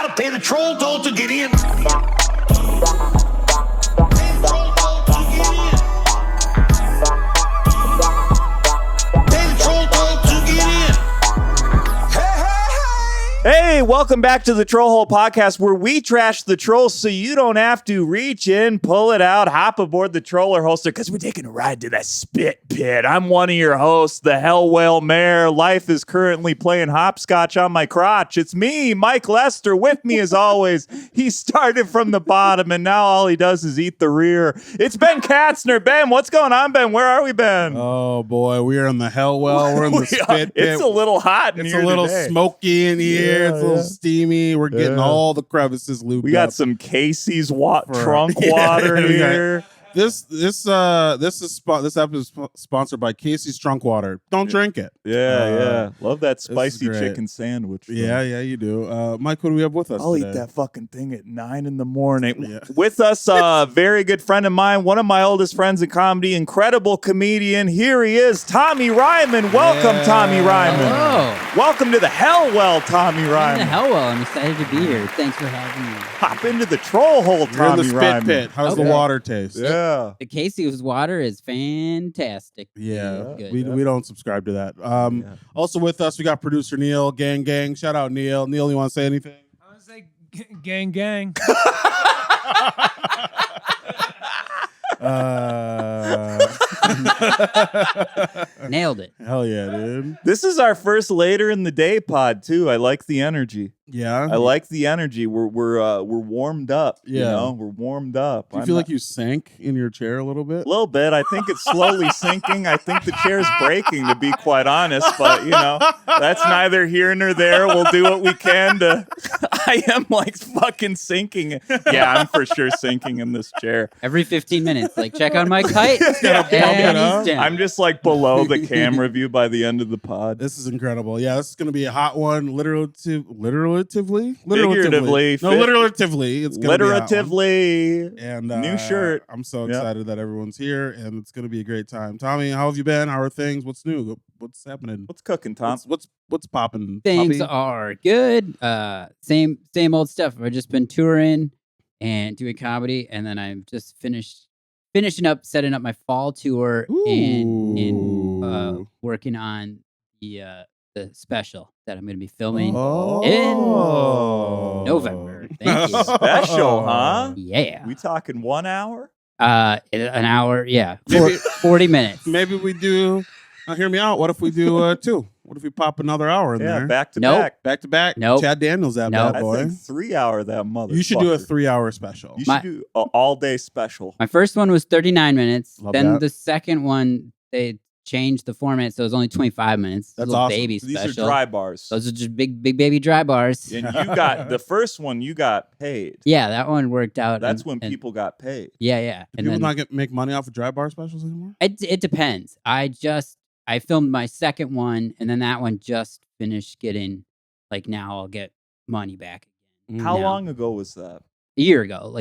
gotta pay the troll toll to get in. Hey, welcome back to the Trollhole Podcast, where we trash the trolls so you don't have to reach in, pull it out, hop aboard the troller holster, because we're taking a ride to that spit pit. I'm one of your hosts, the Hell Whale Mayor. Life is currently playing hopscotch on my crotch. It's me, Mike Lester, with me as always. He started from the bottom, and now all he does is eat the rear. It's Ben Katzner. Ben, what's going on, Ben? Where are we, Ben? Oh, boy, we are in the Hell Well. We're in the spit pit. It's a little hot in here. It's a little today. Smoky in here. It's a little steamy. We're getting all the crevices looped up. We got some Casey's trunk water here. This episode is sponsored by Casey's Trunk Water. Don't drink it. Yeah. Love that spicy chicken sandwich. Yeah, you do. Mike, what do we have with us I'll today? eat that fucking thing at 9 a.m. Yeah. With us, a very good friend of mine, one of my oldest friends in comedy, incredible comedian. Here he is, Tommy Ryman. Welcome, Tommy Ryman. Hello. Welcome to the Hell Well, Tommy Ryman. The Hell Well. I'm excited to be here. Thanks for having me. Hop into the troll hole, Tommy You're in the spit Ryman. pit. How's the water taste? Yeah. The Casey's water is fantastic. Yeah, Good. we don't subscribe to that. Also with us, we got producer Neil. Gang. Shout out Neil. Neil, you want to say anything? I want to say gang. Nailed it. Hell yeah, dude. This is our first later in the day pod too. I like the energy. Yeah, I like the energy. We're warmed up. Yeah. You know, we're warmed up. Do you feel like you sank in your chair a little bit? A little bit. I think it's slowly sinking. I think the chair's breaking, to be quite honest. But, you know, that's neither here nor there. We'll do what we can to... I am, like, fucking sinking. Yeah, I'm for sure sinking in this chair. Every 15 minutes, like, check on Mike height. And he's down. I'm just, like, below the camera view by the end of the pod. This is incredible. Yeah, this is going to be a hot one. Figuratively. Figuratively. No, alliteratively. It's going to be a hot one. Alliteratively. And new shirt. I'm so excited that everyone's here, and it's going to be a great time. Tommy, how have you been? How are things? What's new? What's happening? What's cooking, Tom? What's popping? Things Poppy? are good. Same old stuff. I've just been touring and doing comedy, and then I'm just finishing up, setting up my fall tour and working on the special that I'm going to be filming in November. Thank you. Special, huh? Yeah. We talking 1 hour? An hour. Yeah. Maybe- 40 minutes. Maybe we do. Now, hear me out. What if we do 2? What if we pop another hour in there? Back to Nope. back. Back to back. Nope. Chad Daniels, that bad I boy. think 3 hour that mother. You should do a 3-hour special. You should do an all day special. My first one was 39 minutes. Love Then that. the second one, they changed the format, so it was only 25 minutes. That's a little awesome. baby These special. are dry bars. Those are just big baby dry bars. And you got the first one. You got paid. Yeah, that one worked out. That's and- when and- people got paid. Yeah. Do And people then not make money off of dry bar specials anymore? it depends. I filmed my second one, and then that one just finished getting, like, now I'll get money back again. How No. long ago was that? A year ago,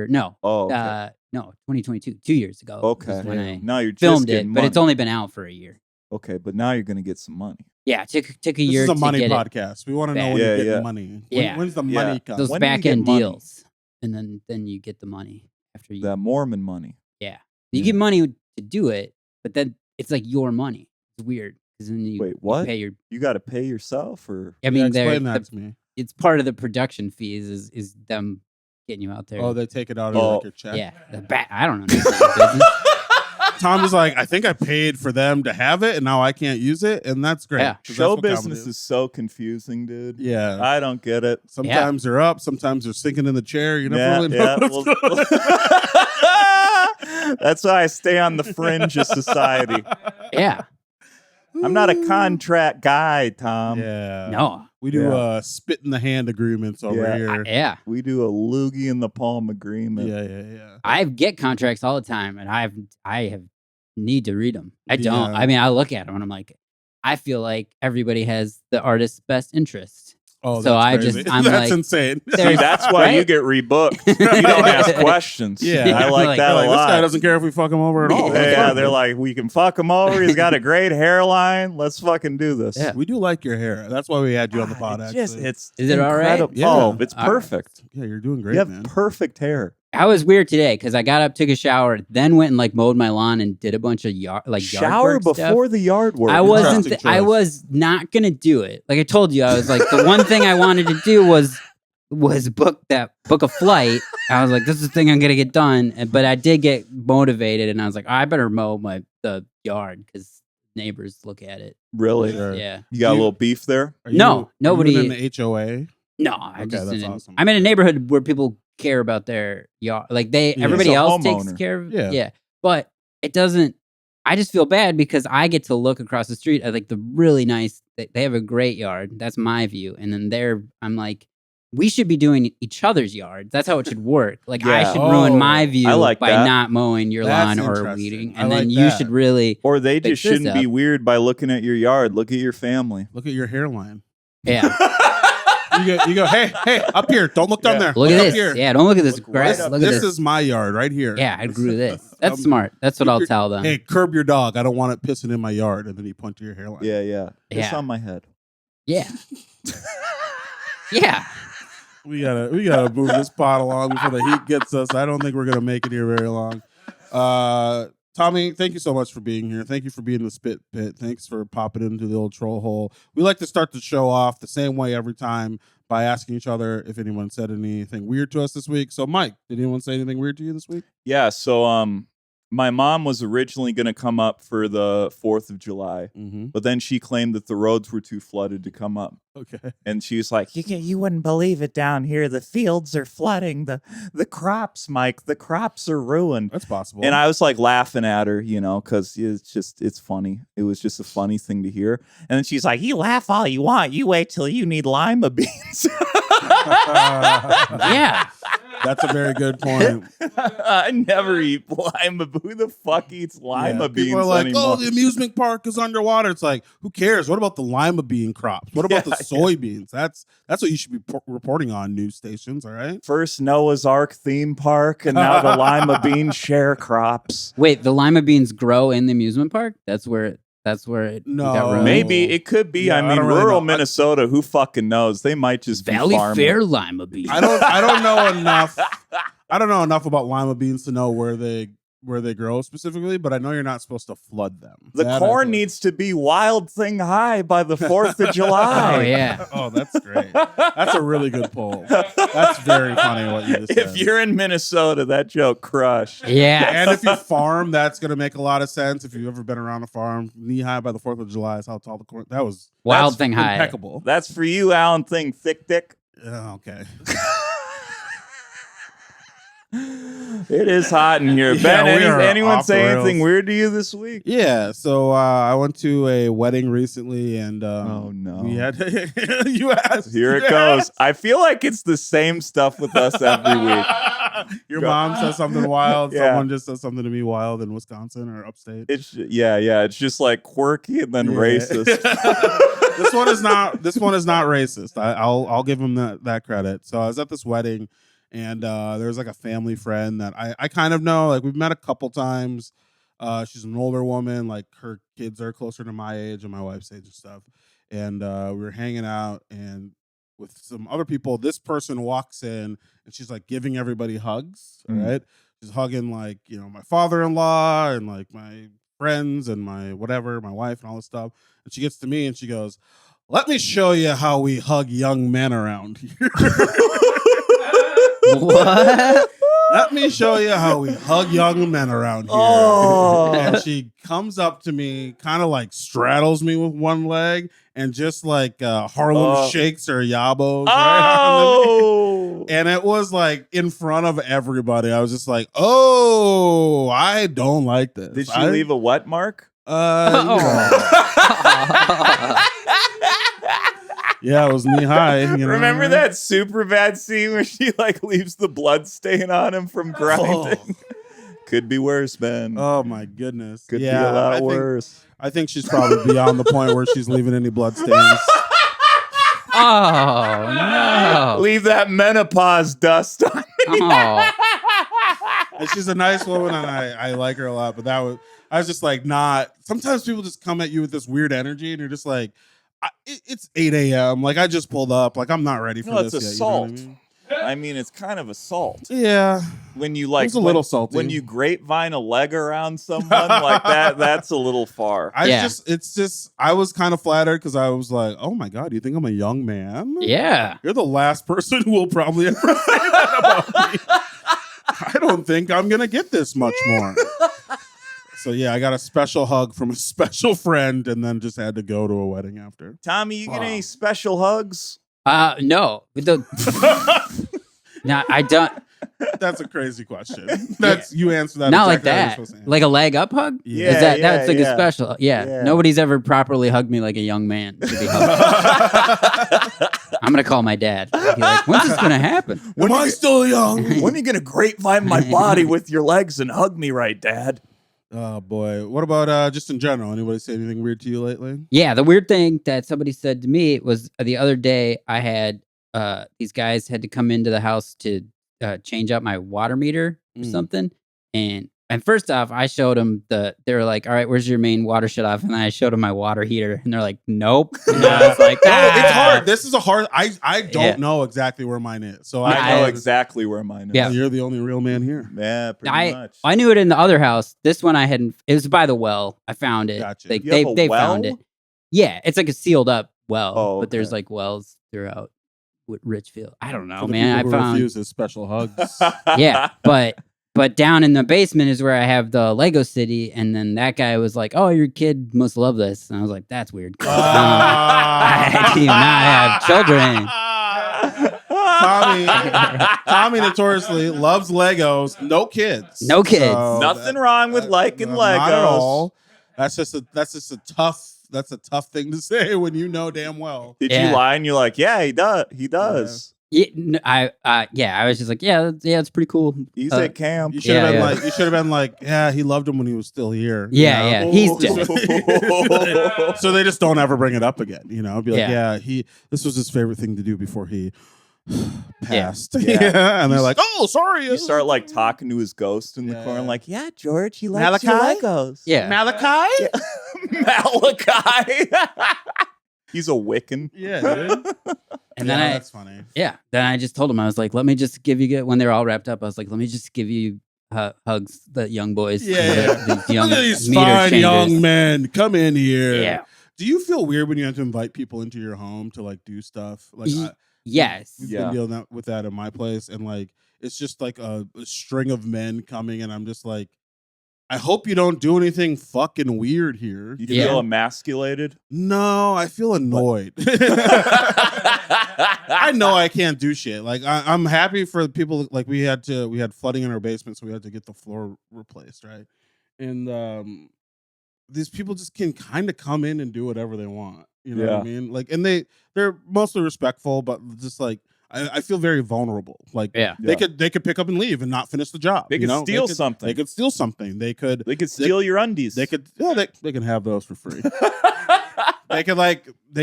no, Oh, okay. no, 2022, 2 years ago. Okay. is when I Now you're just filmed getting it, but it's money. only been out for a year. Okay, but now you're gonna get some money. Yeah, took a This year is a to money get it. podcast. We want to know back. when you're Yeah, getting yeah. money. Yeah. When's the Yeah. money come? Those When do you back get end money? deals, and then you get the money after you. That Mormon money. You Yeah. get money to do it, but then it's like your money. It's weird because then you Wait, what? You pay your. You got to pay yourself, or I mean, explain that to me. it's part of the production fees is them getting you out there. Oh, they take it out of like your check. yeah. I don't know. Business. Tom is like, I think I paid for them to have it, and now I can't use it, and that's great. Yeah. 'cause that's show what comedy business is so confusing, dude. Yeah. I don't get it. Sometimes they're up, sometimes they're sinking in the chair. You never Yeah, really know. yeah. what's going on. That's why I stay on the fringe of society. Yeah. I'm not a contract guy, Tom. Yeah. No. We do Yeah. spit in the hand agreements over Yeah. here. Yeah. We do a loogie in the palm agreement. Yeah. I get contracts all the time, and I have need to read them. I don't. Yeah. I mean, I look at them and I'm like, I feel like everybody has the artist's best interest. Oh, So that's I crazy. just- I'm that's like- insane. See, that's why you Right? get rebooked. You don't ask questions. Yeah. I like Like, that Like, a this lot. guy doesn't care if we fuck him over at all. Yeah, That's Yeah, fine. they're like, we can fuck him over. He's got a great hairline. Let's fucking do this. Yeah. We do like your hair. That's why we had you on the pod. It Actually, it's Is it all right? incredible. Yeah. Oh, it's All right. perfect. yeah, you're doing great, You have man. perfect hair. I was weird today because I got up, took a shower, then went and like mowed my lawn and did a bunch of yard Shower work stuff. before the yard work. I wasn't. Interesting I choice. was not gonna do it. Like I told you, I was like the one thing I wanted to do was book a flight. I was like, this is the thing I'm gonna get done. But I did get motivated, and I was like, I better mow the yard because neighbors look at it. Really? Sure. Yeah. You got a little beef there? Are No, you nobody- in the HOA. No, I Okay, just that's didn't. awesome. I'm in a neighborhood where people care about their yard. Like Yeah. everybody It's a else takes homeowner. care of. Yeah. Yeah. But it doesn't. I just feel bad because I get to look across the street at like the really nice. They have a great yard. That's my view, and then I'm like, we should be doing each other's yards. That's how it should work. Like I Yeah. should ruin Oh, my view I like by that. not mowing your That's lawn or interesting. weeding, I and then like you that. should really. Or they Fix just this shouldn't be up. weird by looking at your yard. Look at your family. Look at your hairline. Yeah. You go. Hey, up here. Don't look down Yeah. there. Look at up this. here. Yeah. Don't look at this Look grass. right up Look at This this. is my yard right here. Yeah, I grew this. That's Um, smart. That's what I'll tell them. Hey, curb your dog. I don't want it pissing in my yard. And then you point to your hairline. Yeah, yeah. It's Yeah. on my head. Yeah. Yeah. We gotta move this pot along before the heat gets us. I don't think we're gonna make it here very long. Tommy, thank you so much for being here. Thank you for being in the spit pit. Thanks for popping into the old troll hole. We like to start the show off the same way every time by asking each other if anyone said anything weird to us this week. So, Mike, did anyone say anything weird to you this week? Yeah, so my mom was originally going to come up for the 4th of July, Mm-hmm. but then she claimed that the roads were too flooded to come up. Okay. And she was like, you wouldn't believe it down here. The fields are flooding. The crops, Mike, the crops are ruined. That's possible. And I was like laughing at her, because it's funny. It was just a funny thing to hear. And then she's like, you laugh all you want. You wait till you need lima beans. Yeah. That's a very good point. I never eat lima. Who the fuck eats lima Yeah, beans people are like, anymore? oh, the amusement park is underwater. It's like, who cares? What about the lima bean crops? What about the soybeans? That's what you should be reporting on news stations, all right? First Noah's Ark theme park, and now the lima bean sharecrops. Wait, the lima beans grow in the amusement park? That's where it No. got ruined? Maybe it could be. Yeah, I I mean, don't really rural know. Minnesota. Who fucking knows? They might just Valley be farming. Fair lima beans. I don't know enough. I don't know enough about lima beans to know where they grow specifically, but I know you're not supposed to flood them. The That I corn feel- needs to be wild thing high by the 4th of July. Oh yeah. Oh, that's great. That's a really good poll. That's very funny what you just said. If you're in Minnesota, that joke crushed. Yeah. And if you farm, that's going to make a lot of sense. If you've ever been around a farm, knee high by the 4th of July is how tall the corn. That was Wild that's thing high. impeccable. That's for you, Alan Thing, thick dick. Yeah, okay. It is hot in here. Yeah, Ben, we are anyone off say the anything rails. weird to you this week? Yeah, so I went to a wedding recently, and Oh, no. we had you asked. Here it You goes. asked. I feel like it's the same stuff with us every week. Your Go. mom says something wild. Yeah. Someone just says something to me wild in Wisconsin or upstate. It's yeah. It's just like quirky and then Yeah. racist. This one is not racist. I'll give him that credit. So I was at this wedding, and there was like a family friend that I kind of know. Like we've met a couple times. She's an older woman. Like her kids are closer to my age and my wife's age and stuff. And we were hanging out and with some other people. This person walks in and she's like giving everybody hugs. Mm. Right? She's hugging like my father-in-law and like my friends and my whatever, my wife and all this stuff. And she gets to me and she goes, "Let me show you how we hug young men around here." What? Let me show you how we hug young men around here. Oh. And she comes up to me, kind of like straddles me with one leg, and just like Harlem shakes her yabos. Right onto me. Oh. And it was like in front of everybody. I was just like, "Oh, I don't like this." Did she leave a wet mark? Yeah, it was knee high. Remember that super bad scene where she like leaves the blood stain on him from grinding? Could be worse, Ben. Oh my goodness. Could be a lot worse. I think she's probably beyond the point where she's leaving any blood stains. Oh no! Leave that menopause dust on. Oh, And she's a nice woman, and I like her a lot. But I was just like, not. Sometimes people just come at you with this weird energy, and you're just like, it's 8 a.m. Like I just pulled up. Like I'm not ready for No, this it's yet. assault. You know what I mean? I mean, it's kind of assault. Yeah, When you it like was a little salty. when you grapevine a leg around someone like that, that's a little far. I was kind of flattered because I was like, oh my god, you think I'm a young man? yeah. You're the last person who will probably ever say that about me. I don't think I'm gonna get this much more. So yeah, I got a special hug from a special friend, and then just had to go to a wedding after. Tommy, you get any special hugs? No. No, I don't. That's a crazy question. You answer that. Not like exactly how you're that. supposed to answer. Like a leg up hug? Yeah. Is that Yeah, that's like yeah. a special? Yeah. Yeah. Nobody's ever properly hugged me like a young man should be hugged. I'm gonna call my dad. I'll be like, when's this gonna happen? Am I still young? When are you gonna grapevine my body with your legs and hug me right, Dad? Oh boy. What about just in general? Anybody say anything weird to you lately? Yeah, the weird thing that somebody said to me was the other day I had these guys had to come into the house to change out my water meter or something. And first off, I showed them they were like, all right, where's your main water shut off? And then I showed them my water heater and they're like, nope. And I was like, No, it's "Ah." hard. This is a hard. I don't Yeah. know exactly where mine is. So I know know exactly where mine is. Yeah. You're the only real man here. Yeah, pretty much. I knew it in the other house. This one I hadn't. It was by the well. I found it. Gotcha. Like You have a they well? found it. Yeah, it's like a sealed up well, Oh, but there's okay. like wells throughout Richfield. I don't know, For the man. I people who found refuse his special hugs. yeah, but down in the basement is where I have the Lego City, and then that guy was like, "Oh, your kid must love this," and I was like, "That's weird." 'Cause, I do not have children. Tommy notoriously loves Legos. No kids. No kids. Nothing wrong with liking Not at Legos. all. That's just a tough thing to say when you know damn well. Did Yeah. you lie and you're like, yeah, he does. He does. Yeah, I was just like, yeah, it's pretty cool. He's Uh, at camp. You should have Yeah, been yeah. like, yeah, he loved him when he was still here. Yeah, you know? yeah, he's dead. So they just don't ever bring it up again. You know, be like, Yeah. this was his favorite thing to do before he passed. Yeah. And they're like, oh, sorry. You start like talking to his ghost in the Yeah. corner, like, yeah, George, he likes your Malachi? Legos. Yeah. Malachi? Malachi. He's a Wiccan. Yeah, dude. And Yeah, then that's funny. then I just told him, I was like, let me just give you, when they were all wrapped up, I was like, let me just give you hugs, the young boys. Yeah. These young Look at these meter fine changers. young men. Come in here. Yeah. Do you feel weird when you have to invite people into your home to like do stuff? Like, Yes. we've Yeah. been dealing with that in my place, and like it's just like a string of men coming, and I'm just like, I hope you don't do anything fucking weird here. You Yeah. feel emasculated? No, I feel annoyed. I know I can't do shit. Like I'm happy for the people. Like we had flooding in our basement, so we had to get the floor replaced, right? And these people just can kind of come in and do whatever they want. You know what I Yeah. mean? Like, and they're mostly respectful, but just like I feel very vulnerable. Like Yeah. they could pick up and leave and not finish the job. They you could know? steal something. They could steal something. They could steal your undies. they could they can have those for free. They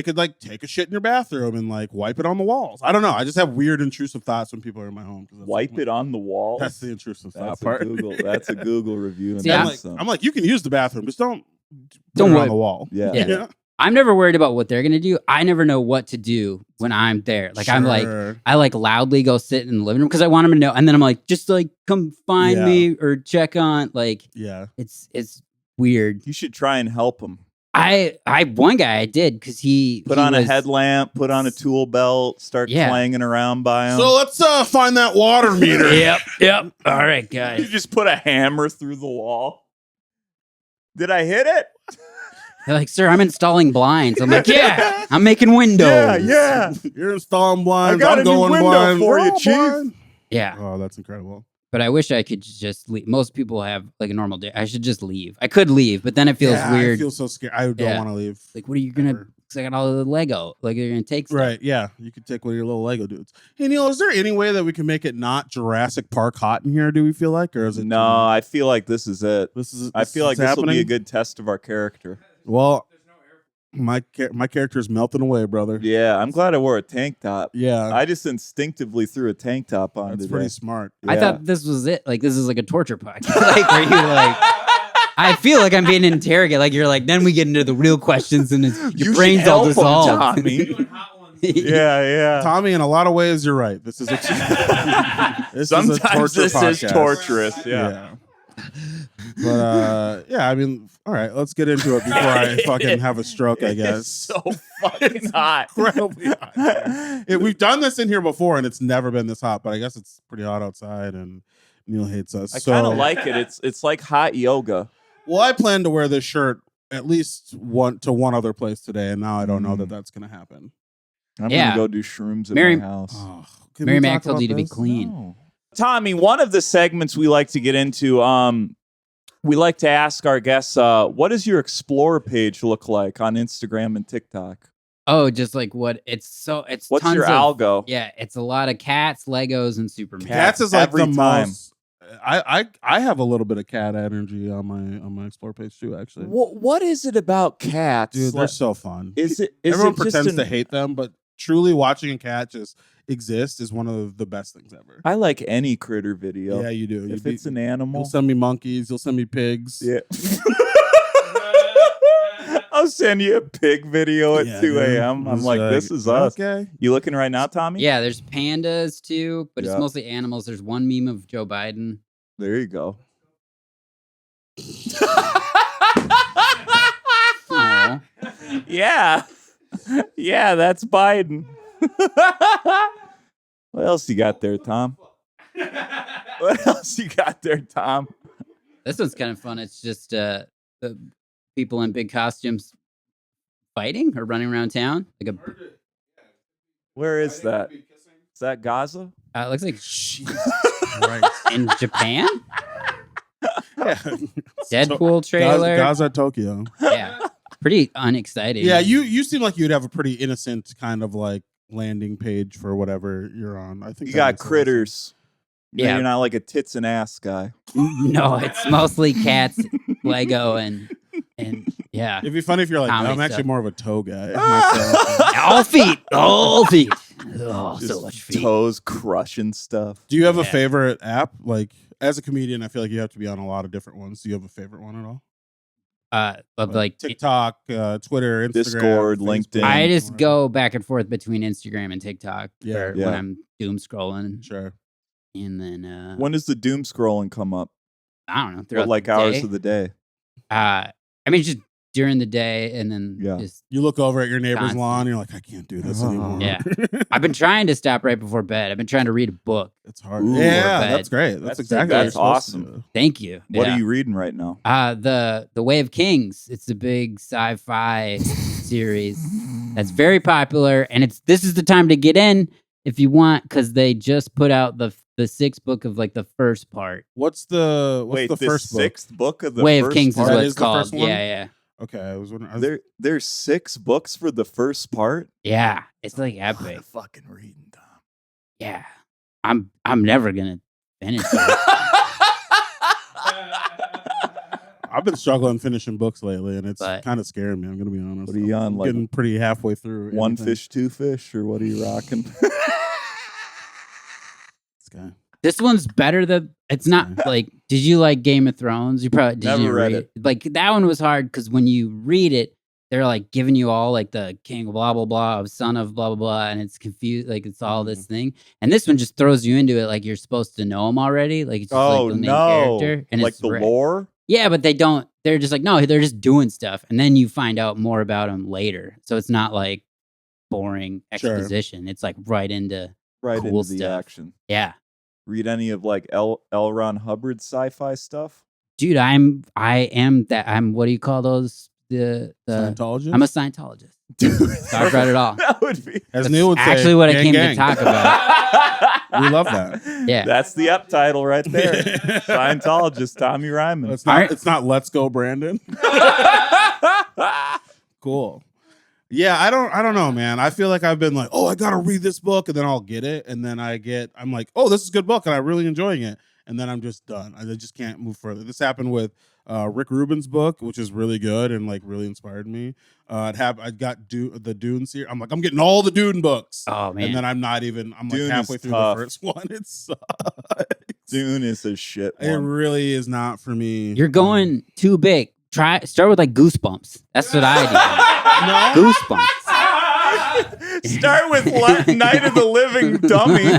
could take a shit in your bathroom and like wipe it on the walls. I don't know. I just have weird intrusive thoughts when people are in my home. Wipe it on the wall. That's the intrusive thought That's part. That's a Google review. And See, I'm that's like, you can use the bathroom, just don't Don't put it wipe- on the wall. Yeah. Yeah. I'm never worried about what they're gonna do. I never know what to do when I'm there. Like I'm like, Sure. I like loudly go sit in the living room because I want them to know, and then I'm like, just like come find Yeah. me or check on. Like Yeah. it's weird. You should try and help him. I one guy I did because he Put he on a was- headlamp, put on a tool belt, start Yeah. clanging around by him. So let's find that water meter. Yep. All right, You guys. just put a hammer through the wall. Did I hit it? They're like, sir, I'm installing blinds. I'm like, yeah, I'm making windows. Yeah. You're installing blinds. I got I'm a new going window blind. for We're you, all Chief. blind. Yeah. Oh, that's incredible. But I wish I could just leave. Most people have like a normal day. I should just leave. I could leave, but then it feels Yeah, weird. I feel so scared. I don't Yeah. want to leave. Like, what are you gonna? Ever. Because I got all the Lego. Like, you're gonna take stuff. Right, yeah. You could take one of your little Lego dudes. Hey, Neil, is there any way that we can make it not Jurassic Park hot in here, do we feel like? Or is it No, I feel like this is it. this is I feel like this this will be a happening? good test of our character. Well, My character's melting away, brother. Yeah, I'm glad I wore a tank top. Yeah, I just instinctively threw a tank top on that's today. pretty smart. I Yeah. thought this was it. Like, this is like a torture podcast. Like, where you like, I feel like I'm being interrogated. Like, you're like, then we get into the real questions and your You brain's should all help 'em, dissolved. Tommy. Yeah. Tommy, in a lot of ways, you're right. This is a Sometimes this is podcast. torturous. Yeah. But I mean, all right, let's get into it before I fucking have a stroke, I guess. It's so fucking hot. Incredibly hot. We've done this in here before, and it's never been this hot. But I guess it's pretty hot outside, and Neil hates us. I kind of like it. It's like hot yoga. Well, I plan to wear this shirt at least one other place today, and now I don't know that that's going to happen. I'm Yeah. gonna go do shrooms at Mary- my house. Oh, can Mary we Mac talk told about you to be this? clean. No. Tommy, one of the segments we like to get into, we like to ask our guests, what does your explore page look like on Instagram and TikTok? Oh, just like what? It's What's tons your of, algo? Yeah, it's a lot of cats, Legos, and Superman. Cats is like Every the time. most. I have a little bit of cat energy on my explore page too. Actually, What is it about cats? dude, they're so fun. Is Everyone it just pretends to an- hate them, but truly watching a cat just exist is one of the best things ever. I like any critter video. Yeah, you do. If it's an animal. You'll send me monkeys. You'll send me pigs. Yeah. I'll send you a pig video at Yeah, 2 dude. a.m. I'm It's like, this is us. Okay. You looking right now, Tommy? Yeah, there's pandas too, but Yeah. it's mostly animals. There's one meme of Joe Biden. There you go. Aw. Yeah. Yeah, that's Biden. What else you got there, Tom? What else you got there, Tom? This one's kind of fun. It's just the people in big costumes fighting or running around town. Like Where is that? Is that Gaza? it looks like Right. in Japan. Yeah. Deadpool trailer. Gaza, Tokyo. Yeah, pretty unexciting. Yeah, you seem like you'd have a pretty innocent kind of like landing page for whatever you're on. I think You that got makes sense. critters. Yeah. You're not like a tits and ass guy. No, it's mostly cats, Lego, and yeah, It'd be funny if you're like, Comedy I'm actually stuff. more of a toe guy. myself. all feet, all feet. Oh, so Just much feet. toes crushing stuff. Do you have a Yeah. favorite app? Like as a comedian, I feel like you have to be on a lot of different ones. Do you have a favorite one at all? Of like TikTok, Twitter, Instagram, Discord, Facebook, LinkedIn. I just whatever. go back and forth between Instagram and TikTok. Yeah. for Yeah. when I'm doom scrolling, Sure. and then When does the doom scrolling come up? I don't know throughout What, like the hours day. of the day? I mean, just during the day, and then Yeah. just You look over at your neighbor's Constant. lawn, and you're like, I can't do this Oh. anymore. Yeah. I've been trying to stop right before bed. I've been trying to read a book. It's hard. Ooh, yeah, bed. that's great. That's That's- exactly what that's you're supposed to awesome. do. Thank you. What Yeah. are you reading right now? The Way of Kings. It's a big sci-fi series that's very popular, and this is the time to get in if you want, because they just put out the sixth book of like the first part. What's the Wait, the the first book? sixth book of the Way of first Kings part? is That what is it's the called. first one? Yeah. Okay, I was wondering. There's 6 books for the first part. Yeah. It's like What epic. a fucking reading, Tom. Yeah. I'm never gonna finish it. I've been struggling finishing books lately, and it's But- kind of scaring me. I'm gonna be honest. What are you on, I'm like, getting pretty halfway through. One anything. fish, 2 fish, or what are you rocking? This guy. This one's better than it's not like. Did you like Game of Thrones? You probably did. Never You read read it. Like that one was hard because when you read it, they're like giving you all like the king of blah blah blah, of son of blah blah blah, and it's confused. Like it's all this thing, and this one just throws you into it like you're supposed to know him already. Like it's just Oh like the main no! character, and Like it's the re- lore. Yeah, but they don't. They're just like no, they're just doing stuff, and then you find out more about him later. So it's not like boring Sure. exposition. It's like right into Right Cool into the stuff. action. yeah. Read any of like L. Ron Hubbard's sci-fi stuff? Dude, I am that. I'm what do you call those? The Scientologist. I'm a Scientologist. Dude, So I've read it all. That would be As That's Neil would say, actually what I gang, came gang. to talk about. We love that. Yeah. That's the up title right there. Scientologist Tommy Ryman. It's not. Alright. It's not. Let's go, Brandon. Cool. Yeah, I don't know, man. I feel like I've been like, oh, I gotta read this book, and then I'll get it, and then I'm like, oh, this is a good book, and I'm really enjoying it, and then I'm just done. I just can't move further. This happened with Rick Rubin's book, which is really good and like really inspired me. I got the Dune series. I'm like, I'm getting all the Dune books. Oh man. And then I'm like Dune halfway is through tough. the first one. It sucks. Dune is a shit It one. really is not for me. You're going too big. Start with like Goosebumps. That's what I do. Goosebumps. Start with Night of the Living Dummy.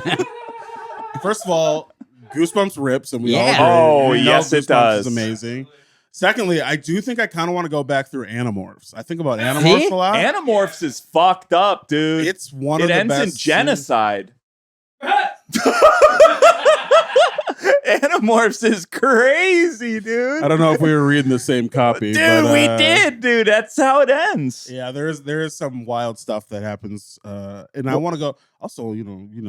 First of all, Goosebumps rips, and we all Yeah. agree. Oh, We know yes, it Goosebumps does. is amazing. Secondly, I do think I kind of want to go back through Animorphs. I think about Animorphs a lot. Animorphs is fucked up, dude. It's one it of the ends best. in genocide. Animorphs is crazy, dude. I don't know if we were reading the same copy, Dude, but, we did, dude. That's how it ends. Yeah, there is some wild stuff that happens, and I want to go. Also,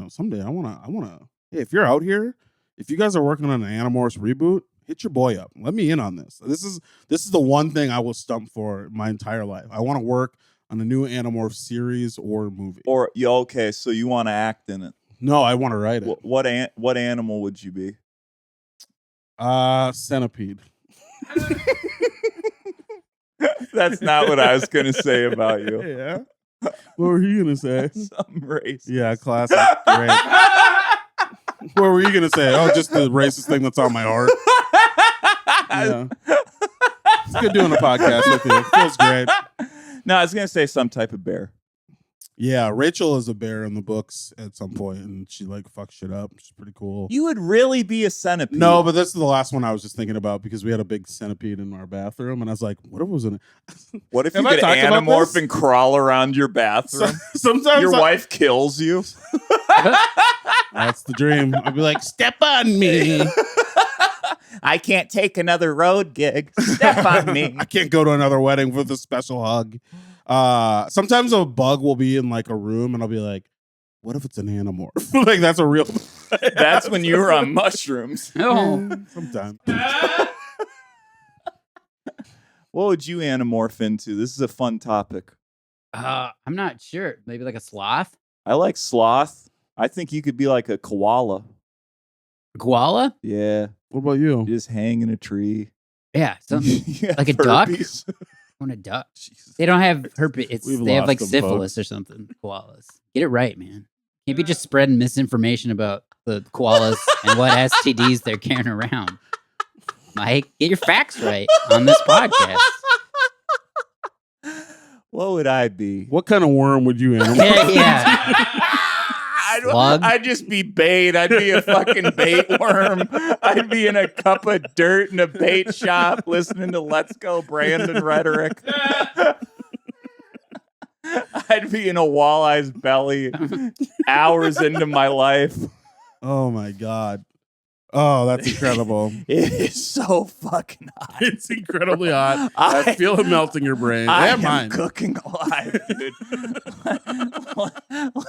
someday I wanna. Hey, if you're out here, if you guys are working on an Animorphs reboot, hit your boy up. Let me in on this. This is the one thing I will stump for my entire life. I want to work on a new Animorphs series or movie. Or okay, so you want to act in it? No, I want to write it. What animal would you be? Centipede. That's not what I was gonna say about you. Yeah. What were you gonna say? Some race. Yeah, classic. Great. What were you gonna say? Oh, just the racist thing that's on my heart. Yeah. It's good doing a podcast with you. It feels great. No, I was gonna say some type of bear. Yeah, Rachel is a bear in the books at some point, and she like fucks shit up. She's pretty cool. You would really be a centipede. No, but this is the last one I was just thinking about because we had a big centipede in our bathroom, and I was like, "What if it was in?" What if you Have I could talked about animorph this? and crawl around your bathroom? Sometimes Your wife kills you. That's the dream. I'd be like, "Step on me." I can't take another road gig. Step on me. I can't go to another wedding with a special hug. Sometimes a bug will be in like a room, and I'll be like, "What if it's an Animorph?" Like that's a real. That's when you were on mushrooms. Oh. Sometimes. What would you animorph into? This is a fun topic. I'm not sure. Maybe like a sloth? I like sloth. I think you could be like a koala. A koala? Yeah, What about you? you just hang in a tree. Yeah. Something You have like a duck? herpes. I want a duck. Jesus. They don't have herpes. We've They have lost like them, syphilis or something. Koalas. Get it right, man. Can't be just spreading misinformation about the koalas and what STDs they're carrying around. Mike, get your facts right on this podcast. What would I be? What kind of worm would you animorph? Yeah. Slug? I'd just be bait. I'd be a fucking bait worm. I'd be in a cup of dirt in a bait shop listening to Let's Go Brandon rhetoric. I'd be in a walleye's belly hours into my life. Oh my god. Oh, that's incredible. It is so fucking hot. It's incredibly hot. I feel it melting your brain. I And am mine. cooking alive, dude.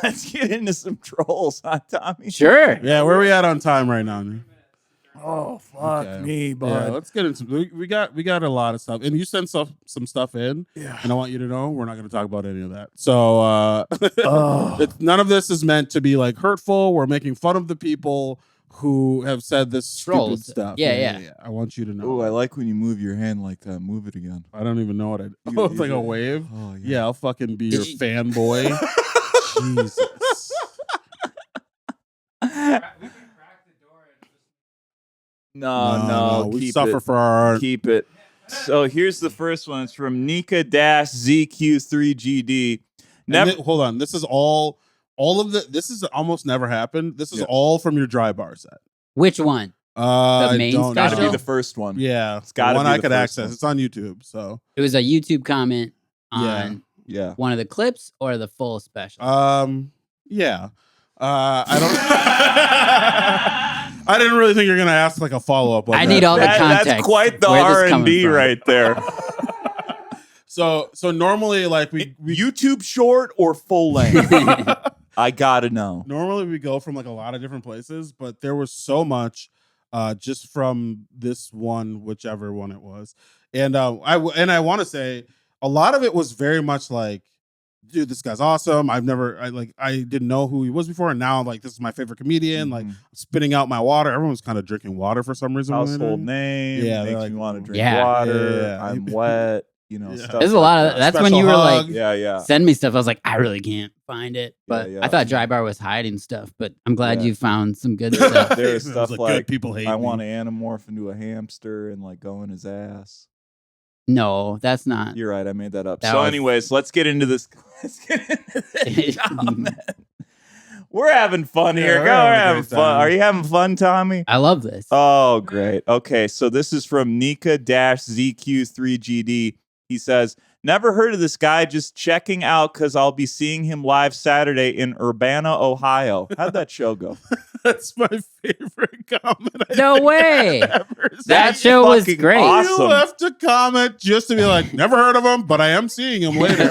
Let's get into some trolls, huh, Tommy? Sure. Yeah, where are we at on time right now? Oh, fuck Okay. me, Yeah, bud. let's get into we got a lot of stuff, and you sent some stuff in. Yeah. And I want you to know we're not going to talk about any of that. So Oh. none of this is meant to be like hurtful. We're making fun of the people who have said this Trolls. stupid stuff. Yeah. I want you to know. Ooh, I like when you move your hand like that. Move it again. I don't even know what I. You- Oh, it's you like a do. wave. Oh, Yeah, I'll fucking be your you- fanboy. Jesus. No, we keep suffer it. for our art. Keep it. So here's the first one. It's from Nika-ZQ3GD. And hold on. This is all of the. This is almost never happened. This is Yeah. all from your dry bar set. Which one? I main don't Gotta be know. special? the first one. Yeah, it's gotta one be I the could first access. one. It's on YouTube. So It was a YouTube comment Yeah. on Yeah. one of the clips or the full special. yeah. I don't. I didn't really think you're gonna ask like a follow up. I need all the That's context. quite the where this coming R&D from. right there. So normally like we YouTube short or full length? I gotta know. normally we go from like a lot of different places, but there was so much just from this one, whichever one it was, and I want to say a lot of it was very much like dude, this guy's awesome. I didn't know who he was before, and now I'm like, this is my favorite comedian. Like spitting out my water. Everyone's kind of drinking water for some reason. Household name. Yeah, Makes like, me want to drink Yeah. water. Yeah. I'm wet. You know, stuff. There's a lot of that's when Special you were hug. like, Yeah. send me stuff. I was like, I really can't find it, but Yeah. I thought Dry Bar was hiding stuff. But I'm glad Yeah. you found some good stuff. There's It stuff was like good people hate I me. want to anamorph into a hamster and like go in his ass. No, that's not. You're right. I made that up. That So, was- anyways, let's get into this. Let's get into this comment. We're having fun Yeah, here. we're Go, having we're a having great fun. time. Are you having fun, Tommy? I love this. Oh, great. Okay, so this is from Nika-ZQ3GD. He says, never heard of this guy, just checking out because I'll be seeing him live Saturday in Urbana, Ohio. How'd that show go? That's my favorite comment. I No think way. I've ever seen. That show was fucking great. awesome. You left a comment just to be like, never heard of him, but I am seeing him later.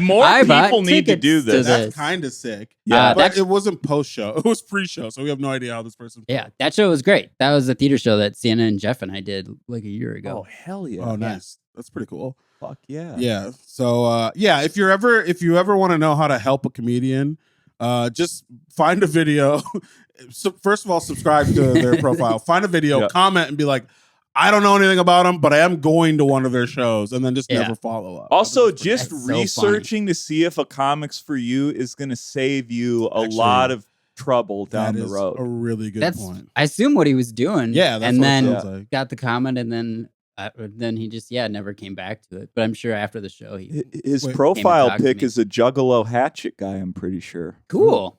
More I bought people need to tickets do to this. this. That's kind of sick. Yeah. But it wasn't post-show. It was pre-show, so we have no idea how this person felt. Yeah, that show was great. That was a theater show that Sienna and Jeff and I did like a year Oh, ago. hell yeah. Oh, nice. That's pretty cool. Fuck yeah. Yeah. So if you ever want to know how to help a comedian, just find a video. So first of all, subscribe to their profile. Find a video, Yeah. comment, and be like, I don't know anything about them, but I am going to one of their shows, and then just Yeah. never follow up. Also, That's pretty just That's so funny. researching to see if a Comics for You is going to save you a Actually, lot of trouble down That the is road. a really good That's point. I assume what he was doing. Yeah, that's and what then it sounds like. got the comment, and then he just never came back to it. But I'm sure after the show he His Wait. profile Came and talked to pic me. is a Juggalo hatchet guy, I'm pretty sure. cool.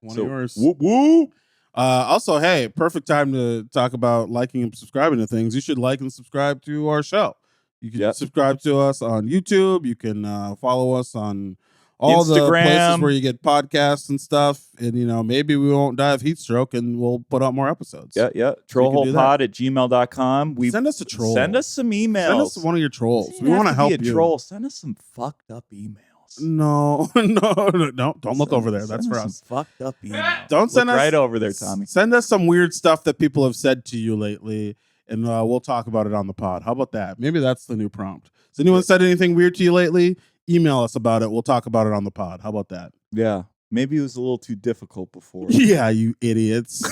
One of yours. Whoop, whoop. Also, hey, perfect time to talk about liking and subscribing to things. You should like and subscribe to our show. You can Yep. subscribe to us on YouTube. You can follow us on all the places Instagram. where you get podcasts and stuff. And, maybe we won't die of heat stroke and we'll put out more episodes. Yeah. do that. Trollholepod@gmail.com. Send us a troll. Send us some emails. Send us one of your trolls. Doesn't We have want to help be a you. troll. Send us some fucked up emails. No, don't look over there. That's Send for us us. some fucked up emails. Don't send Look us right over there, Tommy. Send us some weird stuff that people have said to you lately, and we'll talk about it on the pod. How about that? Maybe that's the new prompt. Has anyone said anything weird to you lately? Email us about it. We'll talk about it on the pod. How about that? Yeah. Maybe it was a little too difficult before. Yeah, you idiots.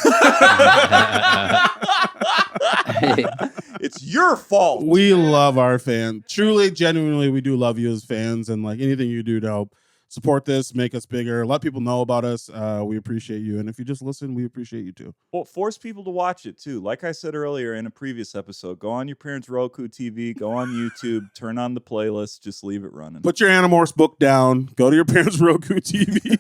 It's your fault. We love our fans. Truly, genuinely, we do love you as fans, and like anything you do to help support this, make us bigger, let people know about us. We appreciate you, and if you just listen, we appreciate you too. Well, force people to watch it too. Like I said earlier in a previous episode, go on your parents' Roku TV, go on YouTube, turn on the playlist, just leave it running. Put your Animorphs book down. Go to your parents' Roku TV,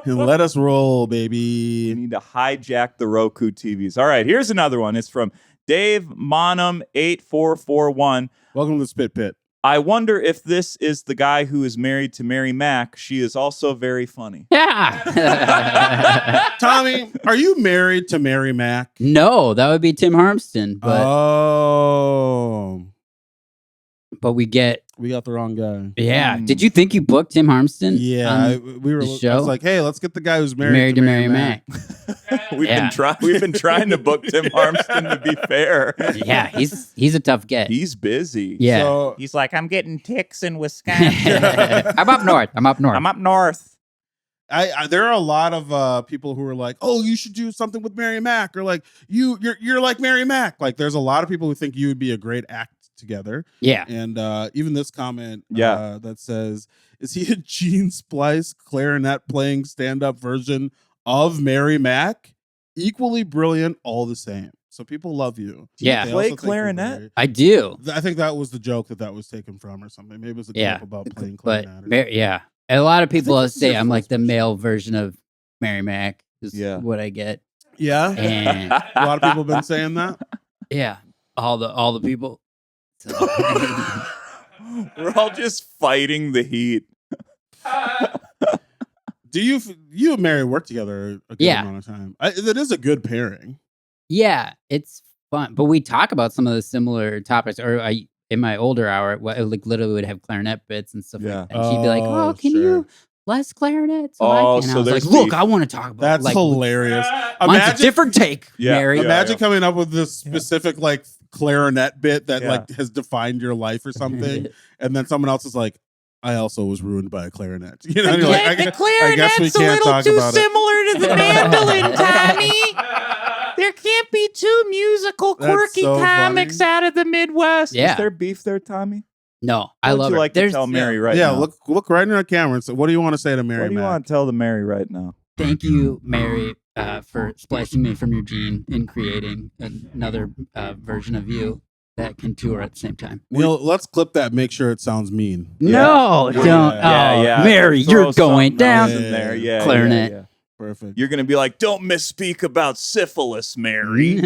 and let us roll, You baby. need to hijack the Roku TVs. All right, here's another one. It's from Dave Monum 8441. Welcome to the Spit Pit. I wonder if this is the guy who is married to Mary Mack. She is also very funny. Yeah. Tommy, are you married to Mary Mack? No, that would be Tim Harmston, but we get We got the wrong guy. yeah. Mm. Did you think you booked Tim Harmston? Yeah, we were. the I show? was like, hey, let's get the guy who's married to Mary Mack. We've Yeah. been trying to book Tim Harmston, to be fair. Yeah, he's a tough get. He's busy. Yeah. So, He's like, I'm getting ticks in Wisconsin. I'm up north. I'm up north. I'm up north. I there are a lot of people who are like, oh, you should do something with Mary Mack, or like you're like Mary Mack. Like, there's a lot of people who think you would be a great act together. Yeah. And even this comment Yeah. that says, is he a Gene Splice clarinet playing stand-up version of Mary Mack? Equally brilliant, all the same. So people love you. Yeah. They Play also think you're clarinet? very- I do. I think that was the joke that was taken from or something. Maybe it was a Yeah. joke about playing But clarinet. or yeah, a lot of people this is say your I'm like first the version. male version of Mary Mack. Is Yeah. what I get. yeah. And A lot of people have been saying that. yeah, all the people. So, We're all just fighting the heat. Do you and Mary work together a good Yeah. amount of time? That is a good pairing. yeah, it's fun, but we talk about some of the similar topics. Or in my older hour, like literally would have clarinet bits and stuff Yeah. like that. And she'd be like, Oh, "Oh, can sure. you less clarinet?" So Oh, I can. so I was there's like, "Look, beef. I want to talk about That's like hilarious. mine's a different take, Yeah, Mary." yeah. Imagine coming up with this specific like clarinet bit that Yeah. like has defined your life or something, and then someone else is like, I also was ruined by a clarinet. You know, The clarinet's a little too similar to the mandolin, Tommy. There can't be two musical, That's quirky so comics funny. out of the Midwest. Yeah. Is there beef there, Tommy? No, I What would love you her. like to tell Mary right yeah, now? look right in the camera and say, what do you want to say to Mary? What do you Mac? want to tell the Mary right now? Thank you, Mary, for splicing me from your gene and creating another version of you that can tour at the same time. Neil, let's clip that. Make sure it sounds mean. No, Yeah. don't. Yeah, Oh, Mary, Throw you're going something down. else in there. Yeah, Clarinet. yeah. Perfect. You're gonna be like, don't misspeak about syphilis, Mary.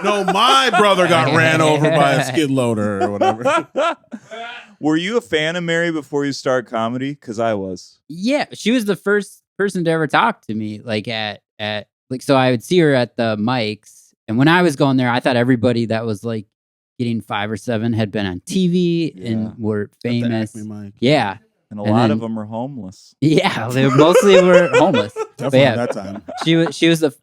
No, my brother got ran over by a skid loader or whatever. Were you a fan of Mary before you started comedy? Because I was. Yeah, she was the first person to ever talk to me. Like so I would see her at the mics, and when I was going there, I thought everybody that was like getting 5 or 7 had been on TV and were famous. Acme mic. Yeah, And a And lot then- of them are homeless. yeah, they mostly were homeless. But Definitely yeah, that time. she was the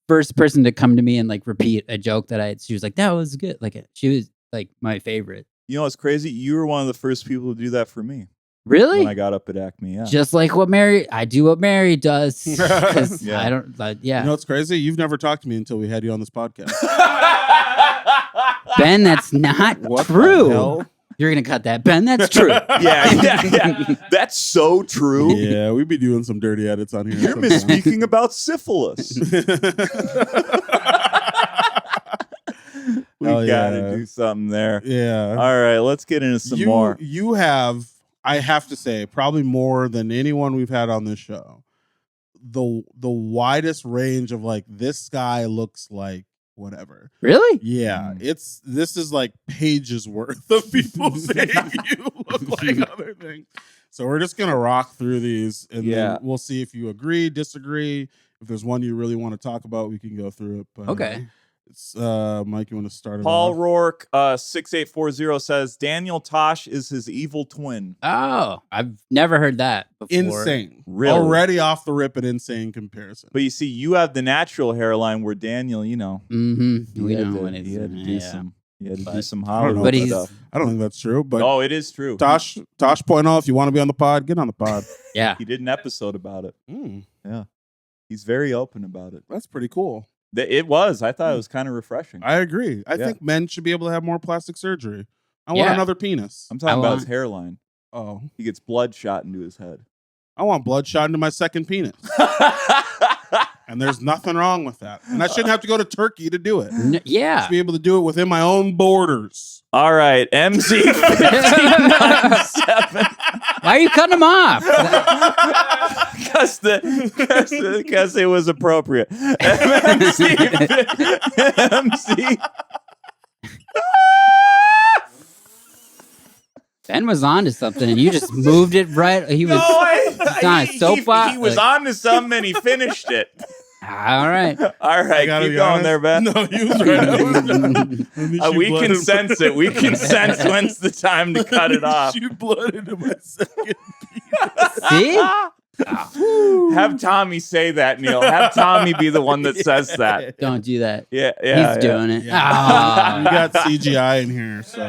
first person to come to me and like repeat a joke that she was like, that was good. Like she was like my favorite. You know what's crazy? You were one of the first people to do that for me Really? when I got up at Acme. Yeah. Just like I do what Mary does. 'Cause Yeah. I don't, yeah. You know what's crazy? You've never talked to me until we had you on this podcast. Ben, that's not What the true. hell? You're going to cut that. Ben, that's true. yeah. That's so true. Yeah, we'd be doing some dirty edits on here. You're sometimes. misspeaking about syphilis. We Hell gotta yeah. do something there. Yeah. All right, let's get into some more. You have, I have to say, probably more than anyone we've had on this show, the widest range of like, this guy looks like whatever. Really? Yeah, this is like pages worth of people saying you look like other things. So we're just gonna rock through these, and then we'll see if you agree, disagree. If there's one you really want to talk about, we can go through it. But, Okay. It's Mike. You want to start it Paul off? Rourke 6840 says Daniel Tosh is his evil twin. Oh, I've never heard that before. Insane. Really? Already off the rip, an insane comparison. But you see, you have the natural hairline where Daniel, you know, Mm-hmm. We he had know to- when it's he had to do yeah. some. He had to do But- some I don't know. Hollywood But he's- stuff. I don't think that's true. But Oh, it is true. Tosh point if you want to be on the pod, get on the pod. Yeah. He did an episode about it. Mm, He's very open about it. that's pretty cool. It was. I thought it was kind of refreshing. I agree. I Yeah. think men should be able to have more plastic surgery. I want Yeah. another penis. I'm talking about his want- hairline. Oh, He gets blood shot into his head. I want blood shot into my second penis. And there's nothing wrong with that. And I shouldn't have to go to Turkey to do it. I Yeah. should be able to do it within my own borders. All right, MZ 1597. Why are you cutting him off? Because it was appropriate. MC. Ben was on to something and you just moved it right. He was on a soapbox. He was on to something and he finished it. All right. All right, Gotta keep be going honest. there, Ben. No, he was right. We can sense it. We can sense when's the time to cut it off. Shoot blood into my second See? Have Tommy say that, Neil. Have Tommy be the one that says that. Don't do that. Yeah, He's doing it. Yeah. Ah. We got CGI in here, so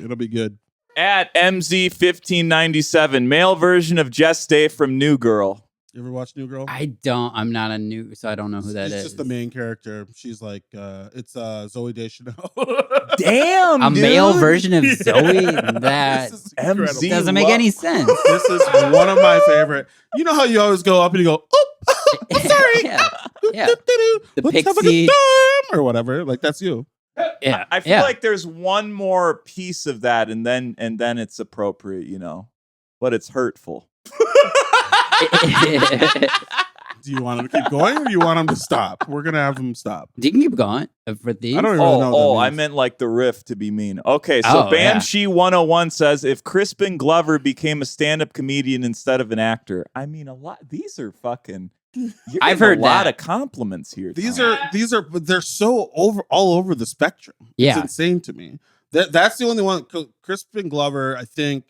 it'll be good. At MZ1597, male version of Jess Day from New Girl. You ever watch New Girl? I'm not a new, so I don't know who that She's is. just the main character. She's like, it's Zoe Deschanel. Damn, A dude. male version of Yeah. Zoe? That This is incredible. MZ doesn't make any sense. This is one of my favorite. You know how you always go up and you go, oop, I'm sorry. Yeah. Yeah. The The Let's have a pixie. good time, or whatever. Like that's you. Yeah. I feel yeah. like there's one more piece of that, and then it's appropriate, you know, but it's hurtful. Do you want him to keep going, or do you want him to stop? We're gonna have him stop. You can keep going for these. I don't really know. Oh, what that I means. meant like the riff to be mean. Okay, so Oh, yeah. Banshee 101 says if Crispin Glover became a stand-up comedian instead of an actor, I mean a lot. These are fucking. You're I've getting heard a lot that. of compliments here. These Tom. are, but they're so all over the spectrum. Yeah. It's insane to me. That's the only one. Crispin Glover, I think,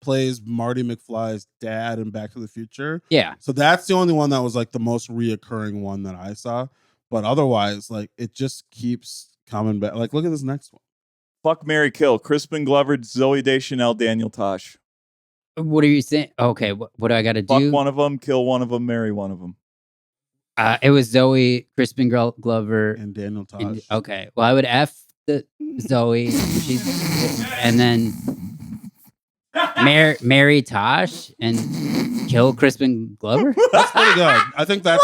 plays Marty McFly's dad in Back to the Future. Yeah. So that's the only one that was like the most reoccurring one that I saw. But otherwise, like it just keeps coming back. Like, look at this next one. Fuck, Mary, kill. Crispin Glover, Zoe Deschanel, Daniel Tosh. What are you saying? Okay, what do I got to Fuck do? one of them, kill one of them, marry one of them. It was Zoe, Crispin Glover, And Daniel Tosh. okay. Well, I would F the Zoe. And then marry Tosh and kill Crispin Glover. That's pretty good. I think that's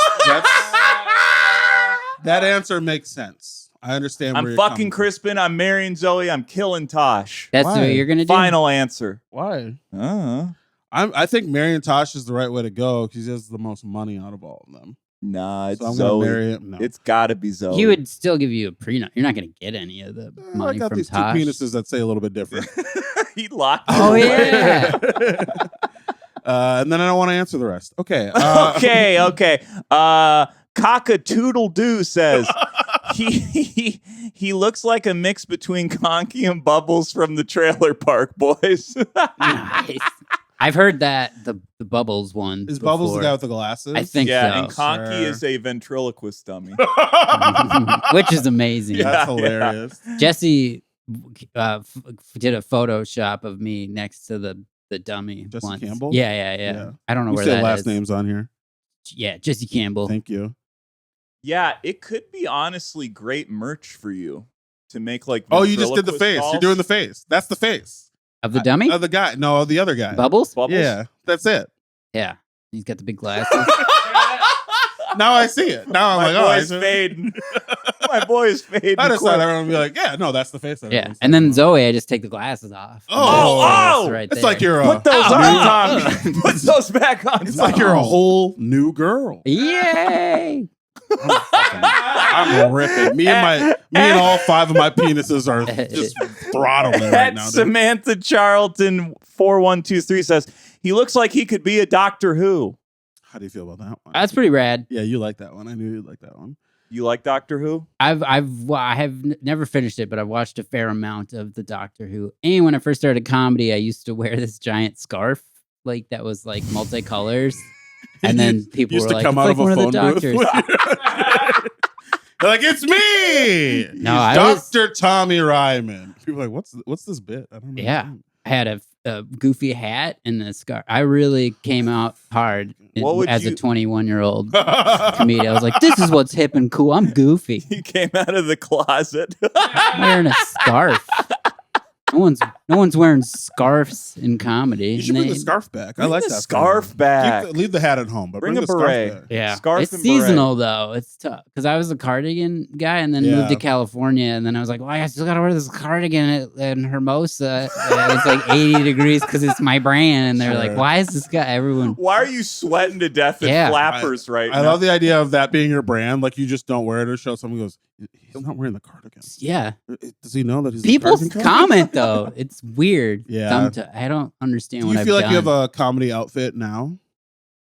that answer makes sense. I understand. Where I'm you're fucking coming from. Crispin. I'm marrying Zoe. I'm killing Tosh. That's Why? what you're gonna do. Final answer. Why? Uh, I think marrying Tosh is the right way to go because he has the most money out of all of them. nah, it's So I'm Zoe. gonna marry him. No. It's got to be Zoe. He would still give you a prenup. You're not gonna get any of the I money got from these Tosh. two penises that say a little bit different. He locked. Oh, it away. yeah. And then I don't want to answer the rest. Okay. Okay. Cock-a-toodle-doo says he looks like a mix between Conky and Bubbles from the Trailer Park Boys. Nice. I've heard that the Bubbles one. Is Bubbles the before. guy with the glasses? I think yeah, so. and Conky Sure. is a ventriloquist dummy. Which is amazing. Yeah. That's hilarious. Jesse did a Photoshop of me next to the dummy. Jesse once. Campbell? Yeah. Yeah. I don't know You where said that last is. names on here. Yeah, Jesse Campbell. Thank you. Yeah, it could be honestly great merch for you to make like. Oh, you just did the ventriloquist face. dolls. You're doing the face. That's the face. Of the dummy? Of the guy. No, of the other guy. Bubbles? Bubbles? Yeah, that's it. Yeah. He's got the big glasses. Now I see it. Now I'm My like, oh, I boy's see it. fading. My boy's fading. I just quick. thought everyone would be like, yeah, no, that's the face. that Yeah. everyone's And then talking Zoe, I just take the glasses off. Oh, That's right It's there. like you're Put those a on, new- Tommy. Put those back on. It's like you're a whole new girl. Yay! I'm ripping. Me and all 5 of my penises are just throttling right At now. Dude. Samantha Charlton 4123 says he looks like he could be a Doctor Who. How do you feel about that one? That's pretty rad. Yeah, you like that one. I knew you'd like that one. You like Doctor Who? I have never finished it, but I've watched a fair amount of the Doctor Who. And when I first started comedy, I used to wear this giant scarf, like that was like multicolors. And then people used were to like, come "It's out like of a one of the phone booth. doctors." They're like, it's me. No, I was- Dr. Tommy Ryman. People are like, what's this bit? I don't know. Yeah. I had a goofy hat and a scarf. I really came out hard What would as you- a 21-year-old comedian. I was like, this is what's hip and cool. I'm goofy. He came out of the closet. I'm wearing a scarf. No one's wearing scarves in comedy. You should bring the They- scarf back. I Bring like the that. scarf back. Leave the hat at home, but Bring bring a the beret. scarf back. Yeah, Scarf it's and beret. seasonal though. It's tough because I was a cardigan guy and then Yeah. moved to California, and then I was like, well, I still gotta wear this cardigan in Hermosa. And it's like 80 degrees because it's my brand, and they're like, Sure. why is this guy? Everyone, Why are you sweating to death in Yeah. flappers right I now? love the idea of that being your brand. Like you just don't wear it or show someone goes, he's not wearing the cardigan. yeah. Does he know that he's People a cardigan? comment though. It's weird. Yeah. I don't understand Do what you I've feel like done. you have a comedy outfit now?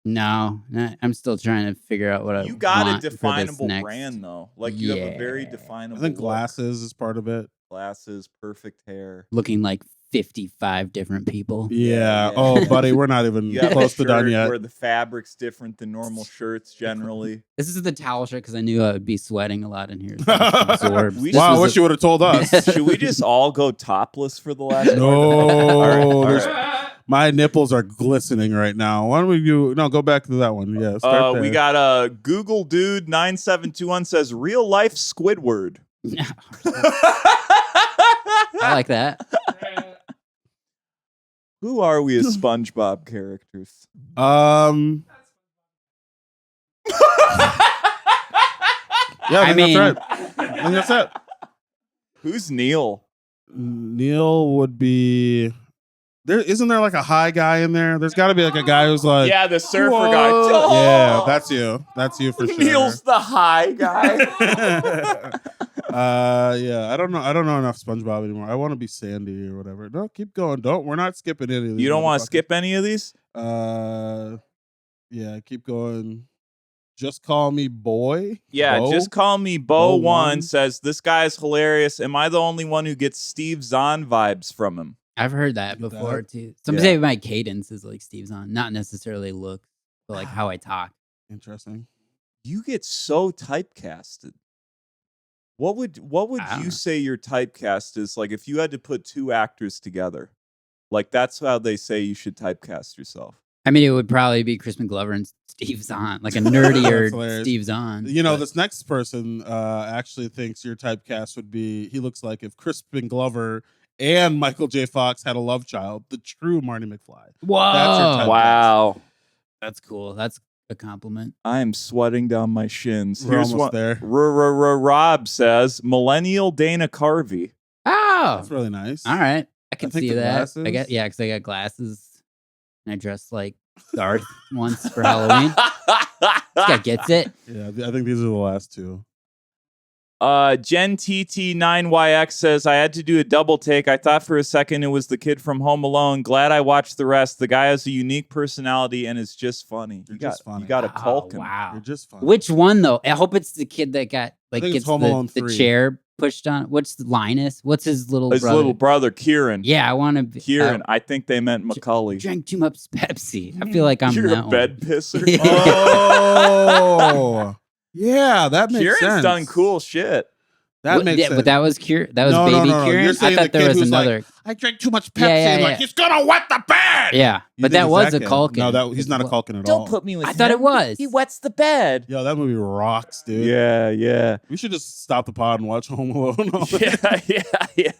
No, I'm still trying to figure out what I You got a want for this definable next. brand though. Like you have a very Yeah. definable I think look. glasses is part of it. Glasses, perfect hair. Looking like 55 different people. Yeah. yeah. Oh, buddy, we're not even You have close a to done shirt yet. where the fabric's different than normal shirts generally. This is the towel shirt because I knew I would be sweating a lot in here. So it absorbs. We This Wow, I was wish you would have told us. Should we just all go topless for the last No, All there's- right. my nipples are glistening right now. Why don't we do? No, go back to that one. Yeah, start there. We got Google Dude 9721 says real life Squidward. I like that. Who are we as SpongeBob characters? Yeah, I mean- that's right. I think that's it. Who's Neil? Neil would be. There isn't there like a high guy in there? There's got to be like a guy who's like, Yeah, the surfer "Whoa." guy. Oh! Yeah, that's you. That's you for sure. Neil's the high guy. Yeah, I don't know enough SpongeBob anymore. I want to be Sandy or whatever. No, keep going. We're not skipping any of these. You don't want to motherfuckers. skip any of these? Yeah, keep going. Just call me boy. Yeah, Bo? just call me Bo Bo1 one. says this guy's hilarious. Am I the only one who gets Steve Zahn vibes from him? I've heard that Get before that? too. Some Yeah. say my cadence is like Steve's on, not necessarily look, but like how I talk. Interesting. You get so typecasted. What would I don't you know. say your typecast is like if you had to put two actors together? Like that's how they say you should typecast yourself. I mean, it would probably be Crispin Glover and Steve Zahn, like a That's nerdier hilarious. Steve Zahn. You know, but- this next person actually thinks your typecast would be, he looks like if Crispin Glover and Michael J. Fox had a love child, the true Marty McFly. Whoa. That's your type. Wow. That's cool. That's a compliment. I am sweating down my shins. We're Here's almost what there. Rob says, Millennial Dana Carvey. Oh, That's really nice. all right. I can think see the that. glasses- Because I got glasses and I dressed like Darth once for Halloween. This guy gets it. Yeah, I think these are the last two. Jen TT9YX says, I had to do a double take. I thought for a second it was the kid from Home Alone. Glad I watched the rest. The guy has a unique personality and is just funny. You're You got, just funny. You got a Oh, Culkin. wow. You're just fun. Which one though? I hope it's the kid that got like think it's gets Home Alone the 3. chair pushed on. What's Linus? What's his little His brother? little brother, Kieran. Yeah, I want to be. Kieran. I think they meant Macaulay. Drank too much Pepsi. I feel like I'm You're that a one. bed pisser. Oh, yeah, that makes Kieran's sense. done cool shit. That What- makes yeah, sense. But that was Kieran. That was No, baby no. Kieran. You're I saying thought the there kid was who's like, another. I drank too much Pepsi. Yeah, and yeah. like, he's gonna wet the bed. Yeah, You but think that it's was a kid? Culkin. No, he's not a Culkin at all. Don't put me with I thought it was. He wets the bed. Yo, that movie rocks, dude. Yeah. We should just stop the pod and watch Home Alone. All day. Yeah.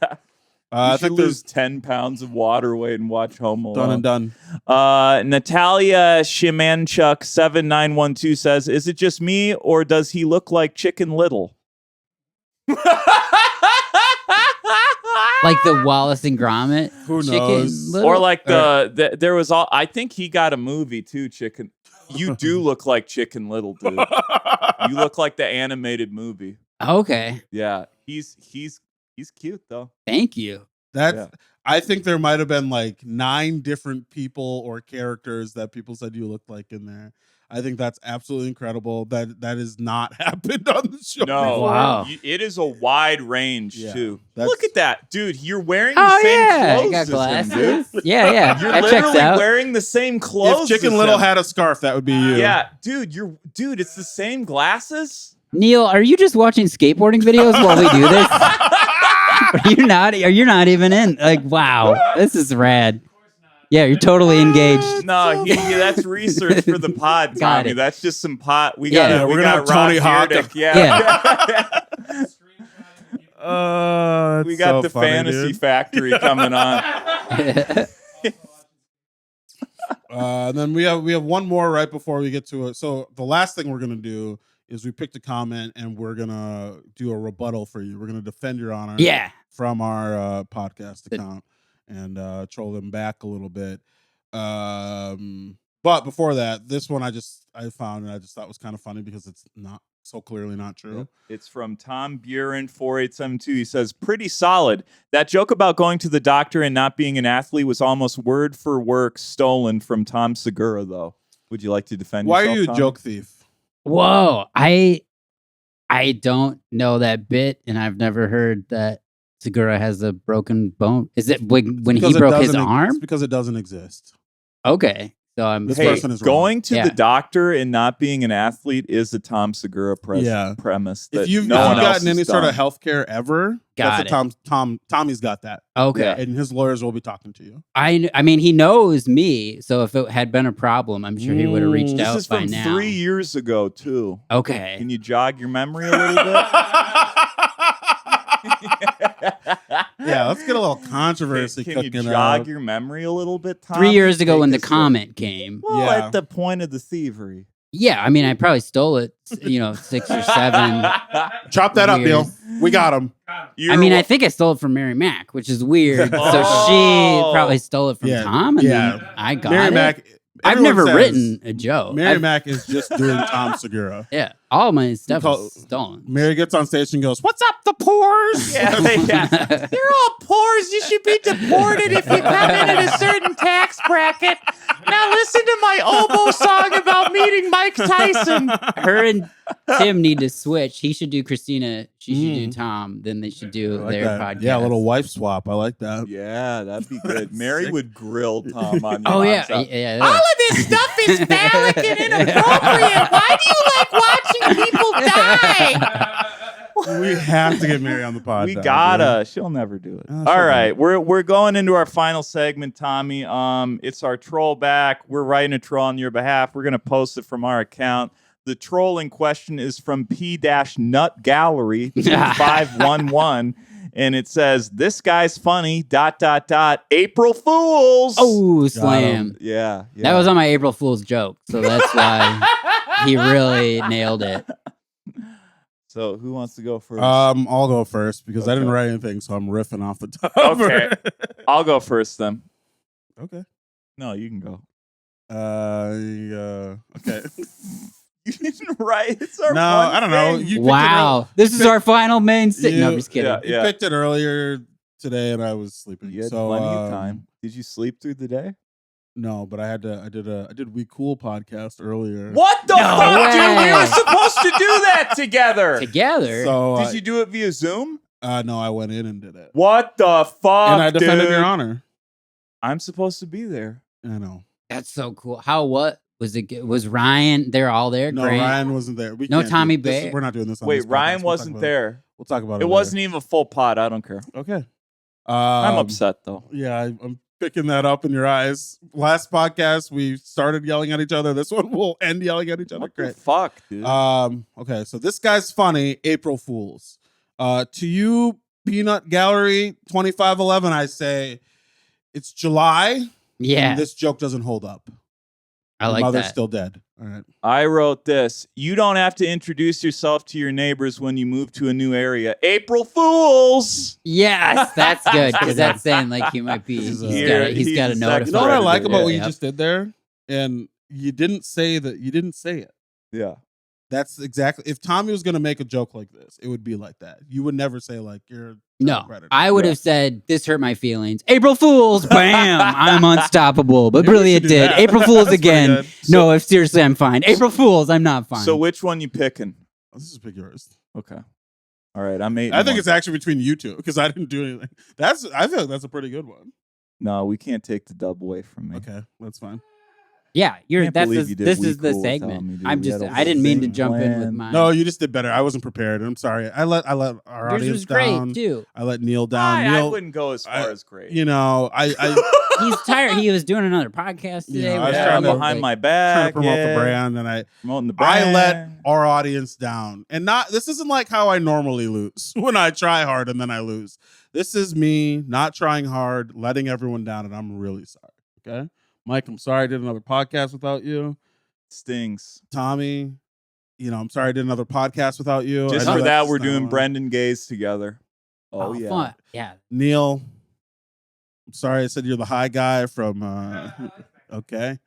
I I think lose there's 10 pounds of water weight and watch Home Alone. done and done. Natalia Shimanchuk 7912 says, "Is it just me or does he look like Chicken Little?" Like the Wallace and Gromit. Who Chicken knows? Little? Or like there was all. I think he got a movie too. Chicken. You do look like Chicken Little, dude. You look like the animated movie. Okay, Yeah, he's cute though. thank you. That's. Yeah. I think there might have been like 9 different people or characters that people said you looked like in there. I think that's absolutely incredible. That has not happened on the show. No, before. Wow. it is a wide range Yeah, too. that's- Look at that, dude. You're wearing the Oh same yeah, clothes I got as glasses. him, dude. Yeah, You're that checks literally out. wearing the same clothes. If Chicken as Little him. had a scarf, that would be you. Yeah, dude, it's the same glasses. Neil, are you just watching skateboarding videos while we do this? Are you not? Are you not even in? Like, wow, this is rad. Yeah, you're totally engaged. No, that's research for the pod, Got Tommy. it. That's just some pot. We Yeah. got Yeah, we we're got gonna have Tony Hawk. Hawk. Yeah. We got the Fantasy Factory coming on. And then we have one more right before we get to it. So the last thing we're gonna do is we picked a comment and we're gonna do a rebuttal for you. We're gonna defend your honor. Yeah. From our podcast account and troll them back a little bit. But before that, this one I found and I just thought was kind of funny because it's not so clearly not true. It's from Tom Buren 4872. He says, "Pretty solid. That joke about going to the doctor and not being an athlete was almost word for word stolen from Tom Segura, though. Would you like to defend Why yourself, are you a Tom? joke thief? Whoa, I don't know that bit, and I've never heard that Segura has a broken bone. Is it when he Because it broke his doesn't arm? It's because it doesn't exist. Okay, so I'm. This Hey, person is wrong. going to Yeah. the doctor and not being an athlete is a Tom Segura Yeah. premise. That If you've no one else gotten has any sort done. of healthcare ever, Got that's what Tommy's got that. Okay, Yeah. And his lawyers will be talking to you. I mean, he knows me, so if it had been a problem, I'm sure he would have reached This out is by from now. 3 years ago, too. Okay, Can you jog your memory a little bit? Yeah, let's get a little controversy Can you cooking jog up. your memory a little bit, Tom? 3 years ago Take when the us through- comment came. Well, Yeah. at the point of the thievery. Yeah, I mean, I probably stole it. 6 or 7. Chop that up, Weird. Neil. We got him. You're I mean, I wa- think I stole it from Mary Mac, which is weird. So Oh. she probably stole it from Yeah, Tom, and yeah. then I got Mary it. Mac. I've everyone never says written a joke. Mary I've- Mac is just doing Tom Segura. Yeah, all my stuff call- is stolen. Mary gets on stage and goes, "What's up, the pores?" Yeah, You're all pores. You should be deported if you come in at a certain tax bracket. Now listen to my oboe song about meeting Mike Tyson. Her and Tim need to switch. He should do Christina. She should do Tom. Then they should do I like their that. podcast. Yeah, a little wife swap. I like that. Yeah, that'd be good. Mary would grill Tom on you. Oh yeah, nonstop. yeah. All of this stuff is phallic and inappropriate. Why do you like watching people die? We have to get Mary on the pod. We now, gotta. She'll never do it. Oh, All she'll right, we're going into our final segment, Tommy. It's our troll back. We're writing a troll on your behalf. We're gonna post it from our account. The troll in question is from P-Nut Gallery 511, and it says, "This guy's funny. ... April Fools." Oh, slam! Yeah. That was on my April Fool's joke, so that's why he really nailed it. So who wants to go first? I'll go first because I didn't Okay. write anything, so I'm riffing off the top. Okay. I'll go first then. Okay. No, you can go. Okay. You didn't write. It's our No, fun I don't know. thing. You picked it Wow, this is our final main stick. No, I'm just kidding. Yeah. You picked it earlier today, and I was sleeping. You had so plenty of time. Did you sleep through the day? No, but I did We Cool podcast earlier. What the No fuck, dude? We way. were supposed to do that together. Together. So Did you do it via Zoom? no, I went in and did it, What the fuck, and I defended dude? your honor. I'm supposed to be there. I know. That's so cool. How? What was it? Was Ryan? They're all there. No, Grant? Ryan wasn't there. We No can't do Tommy this. Bay? We're not doing this. On Wait, this podcast. Ryan We'll talk wasn't about there. We'll talk about it. It wasn't even a full pod. I don't care. later. Okay. I'm upset though. Yeah, I'm picking that up in your eyes. Last podcast, we started yelling at each other. This one will end yelling at each other. What the Great. fuck, dude? Okay, so this guy's funny. April Fools. To you, Peanut Gallery 2511, I say it's July. Yeah, And this joke doesn't hold up. I Your like mother's that. still dead. All right. I wrote this. You don't have to introduce yourself to your neighbors when you move to a new area. April Fools. Yes, that's good because that's saying like he might be. This is, He's Here, got he's to the notify. second You know what I Sorry, like dude. about what Yeah. you just did there? And you didn't say that. You didn't say it. Yeah. That's exactly. If Tommy was going to make a joke like this, it would be like that. You would never say like you're a No, predator. I would Yeah. have said this hurt my feelings. April Fools, bam! I'm unstoppable, but Maybe we really should it do did. that. April Fools That's pretty again. good. No, if seriously, I'm fine. April Fools, I'm not fine. So which one you picking? This is pick yours. Okay. All right. I'm eight. I think one. it's actually between you two because I didn't do anything. I feel like that's a pretty good one. No, we can't take the dub away from me. Okay, that's fine. yeah, Can't believe you did this We is the Cool without segment. me, dude. I'm We just had a I didn't mean to thing jump in with planned. mine. No, you just did better. I wasn't prepared. I'm sorry. I let our yours audience was great down. too. I let Neil down. I Neil, wouldn't go as far I- as great. you know, I He's tired. He was doing another podcast today. Yeah, I was yeah, trying to- behind my trying back. to promote the yeah. brand, and I Promoting the brand. let our audience down. And not this isn't like how I normally lose when I try hard and then I lose. This is me not trying hard, letting everyone down, and I'm really sorry. Okay, Mike, I'm sorry I did another podcast without you. Stings. Tommy, I'm sorry I did another podcast without you. Just I know for that's that, we're not doing one. Brendan Gaze together. Oh, yeah. Fun. Yeah. Neil, I'm sorry I said you're the high guy from okay.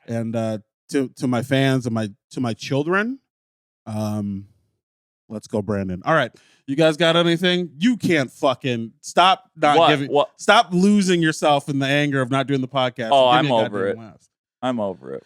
And to my fans and to my children, let's go Brandon. All right. You guys got anything? You can't fucking stop not What? giving What? stop losing yourself in the anger of not doing the podcast. Oh, and give I'm me a over goddamn laugh. I'm over it.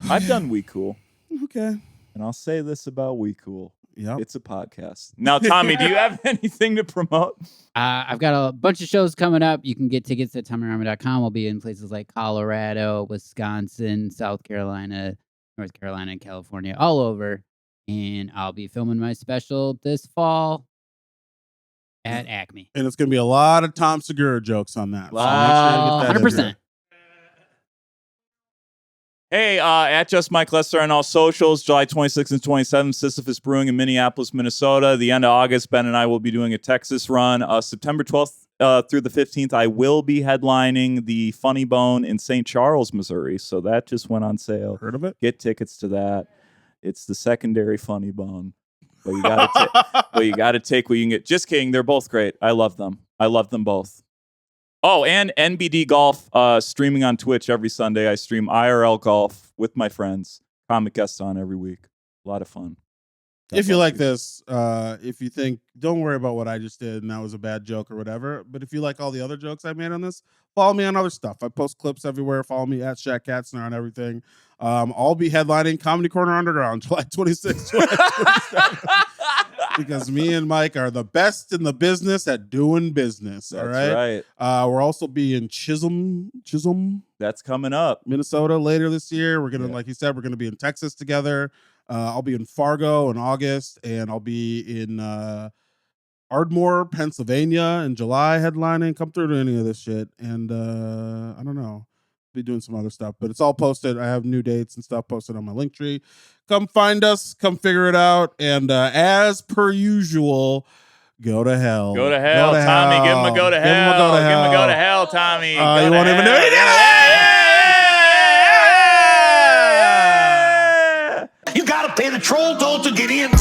I've done We Cool. Okay. And I'll say this about We Cool. Yep. It's a podcast. Now, Tommy, do you have anything to promote? I've got a bunch of shows coming up. You can get tickets at TommyRyman.com. We'll be in places like Colorado, Wisconsin, South Carolina, North Carolina, and California, all over. And I'll be filming my special this fall at Acme. And it's gonna be a lot of Tom Segura jokes on that. So make sure you Wow. get that in 100%. there. Hey, at Just Mike Lester on all socials, July 26th and 27th, Sisyphus Brewing in Minneapolis, Minnesota. The end of August, Ben and I will be doing a Texas run. September 12th through the 15th, I will be headlining the Funny Bone in St. Charles, Missouri. So that just went on sale. Heard of it? Get tickets to that. It's the secondary Funny Bone. But you gotta take what you can get. Just kidding. They're both great. I love them. I love them both. Oh, and NBD Golf streaming on Twitch every Sunday. I stream IRL golf with my friends. Comic guests on every week. A lot of fun. If you like this, if you think, don't worry about what I just did and that was a bad joke or whatever. But if you like all the other jokes I made on this, follow me on other stuff. I post clips everywhere. Follow me at Shaq Katzner on everything. I'll be headlining Comedy Corner Underground July 26th, July 27th. Because me and Mike are the best in the business at doing business. All That's right. right. We're also be in Chisholm, That's coming up. Minnesota later this year. We're gonna, Yeah. like you said, we're gonna be in Texas together. I'll be in Fargo in August, and I'll be in Ardmore, Pennsylvania in July headlining. Come through to any of this shit. And I don't know. Be doing some other stuff, but it's all posted. I have new dates and stuff posted on my link tree. Come find us, come figure it out. And as per usual, go to hell. Go to hell, Tommy. Give him a go to hell. Give him a go to hell, Tommy. You won't even know. You gotta pay the troll toll to get in.